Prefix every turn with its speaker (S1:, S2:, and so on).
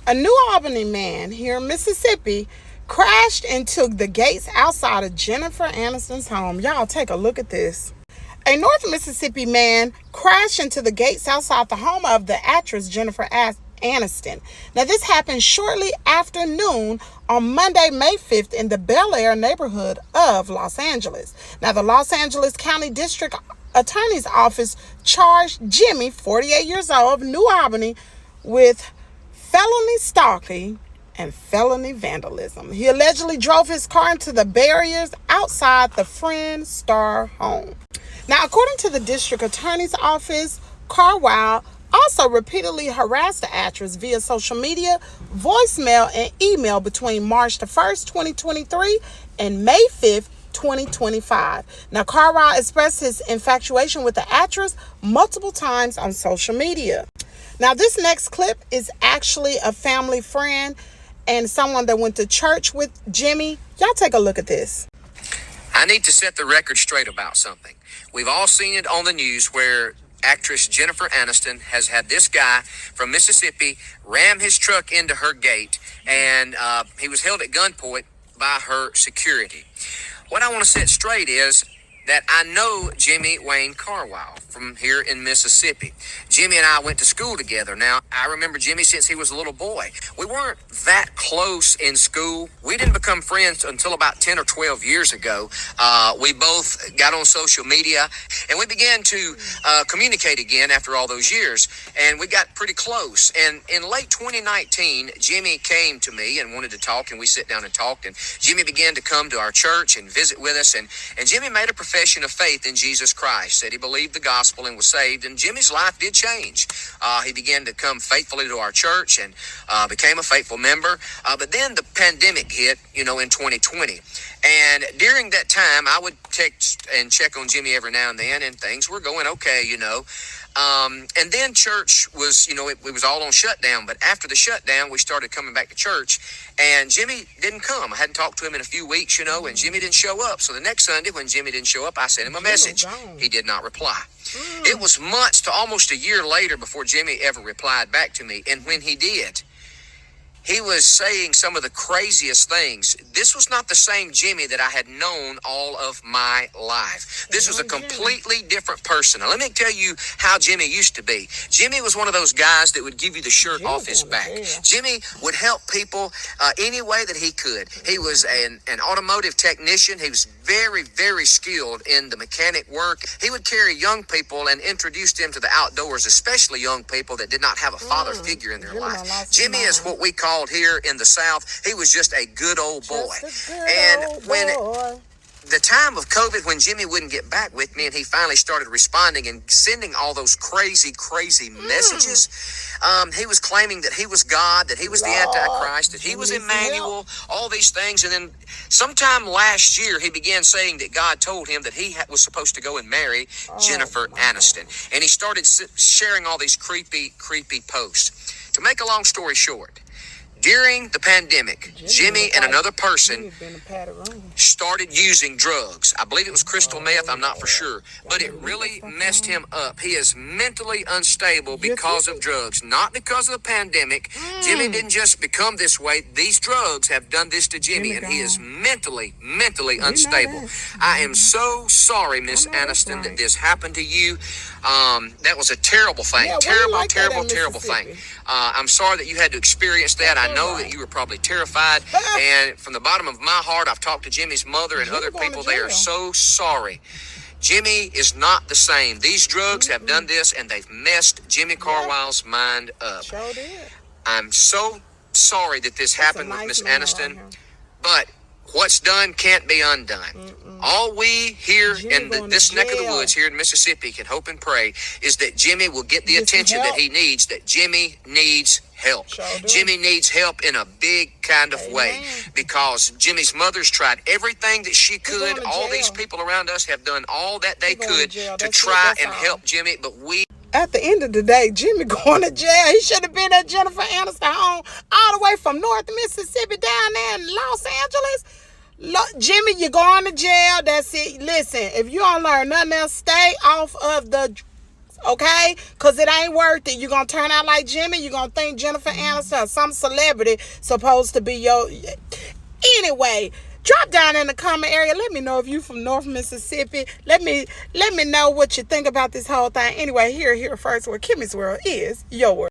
S1: A New Albany man here in Mississippi crashed into the gates outside of Jennifer Anniston's home. Y'all take a look at this. A North Mississippi man crashed into the gates outside the home of the actress Jennifer Anniston. Now, this happened shortly after noon on Monday, May 5th in the Bel Air neighborhood of Los Angeles. Now, the Los Angeles County District Attorney's Office charged Jimmy, 48 years old, of New Albany, with felony stalking and felony vandalism. He allegedly drove his car into the barriers outside the Friend Star home. Now, according to the district attorney's office, Carwile also repeatedly harassed the actress via social media, voicemail, and email between March the 1st, 2023 and May 5th, 2025. Now, Carwile expressed his infatuation with the actress multiple times on social media. Now, this next clip is actually a family friend and someone that went to church with Jimmy. Y'all take a look at this.
S2: I need to set the record straight about something. We've all seen it on the news where actress Jennifer Anniston has had this guy from Mississippi ram his truck into her gate, and he was held at gunpoint by her security. What I want to set straight is that I know Jimmy Wayne Carwile from here in Mississippi. Jimmy and I went to school together. Now, I remember Jimmy since he was a little boy. We weren't that close in school. We didn't become friends until about 10 or 12 years ago. We both got on social media, and we began to communicate again after all those years, and we got pretty close. And in late 2019, Jimmy came to me and wanted to talk, and we sat down and talked, and Jimmy began to come to our church and visit with us, and Jimmy made a profession of faith in Jesus Christ, said he believed the gospel and was saved, and Jimmy's life did change. He began to come faithfully to our church and became a faithful member. But then the pandemic hit, in 2020. And during that time, I would text and check on Jimmy every now and then, and things were going okay, And then church was, it was all on shutdown. But after the shutdown, we started coming back to church, and Jimmy didn't come. I hadn't talked to him in a few weeks, and Jimmy didn't show up. So the next Sunday when Jimmy didn't show up, I sent him a message. He did not reply. It was months to almost a year later before Jimmy ever replied back to me. And when he did, he was saying some of the craziest things. This was not the same Jimmy that I had known all of my life. This was a completely different person. Now, let me tell you how Jimmy used to be. Jimmy was one of those guys that would give you the shirt off his back. Jimmy would help people any way that he could. He was an automotive technician. He was very, very skilled in the mechanic work. He would carry young people and introduce them to the outdoors, especially young people that did not have a father figure in their life. Jimmy is what we called here in the South. He was just a good old boy. When the time of COVID, when Jimmy wouldn't get back with me and he finally started responding and sending all those crazy messages, he was claiming that he was God, that he was the Antichrist, that he was Emmanuel, all these things. And then sometime last year, he began saying that God told him that he was supposed to go and marry Jennifer Anniston. And he started sharing all these creepy posts. To make a long story short, during the pandemic, Jimmy and another person started using drugs. I believe it was crystal meth, I'm not for sure. But it really messed him up. He is mentally unstable because of drugs, not because of the pandemic. Jimmy didn't just become this way. These drugs have done this to Jimmy, and he is mentally unstable. I am so sorry, Miss Anniston, that this happened to you. That was a terrible thing. Terrible thing. I'm sorry that you had to experience that. I know that you were probably terrified. And from the bottom of my heart, I've talked to Jimmy's mother and other people. They are so sorry. Jimmy is not the same. These drugs have done this, and they've messed Jimmy Carwile's mind up. I'm so sorry that this happened with Miss Anniston. But what's done can't be undone. All we here in this neck of the woods here in Mississippi can hope and pray is that Jimmy will get the attention that he needs, that Jimmy needs help. Jimmy needs help in a big kind of way, because Jimmy's mother's tried everything that she could. All these people around us have done all that they could to try and help Jimmy, but we...
S1: At the end of the day, Jimmy going to jail. He should have been at Jennifer Anniston home all the way from North Mississippi down there in Los Angeles. Jimmy, you're going to jail. That's it. Listen, if you don't learn nothing else, stay off of the Okay? Because it ain't worth it. You're going to turn out like Jimmy. You're going to think Jennifer Aniston or some celebrity supposed to be your... Anyway, drop down in the comment area. Let me know if you from North Mississippi. Let me know what you think about this whole thing. Anyway, here first where Kimmy's World is your world.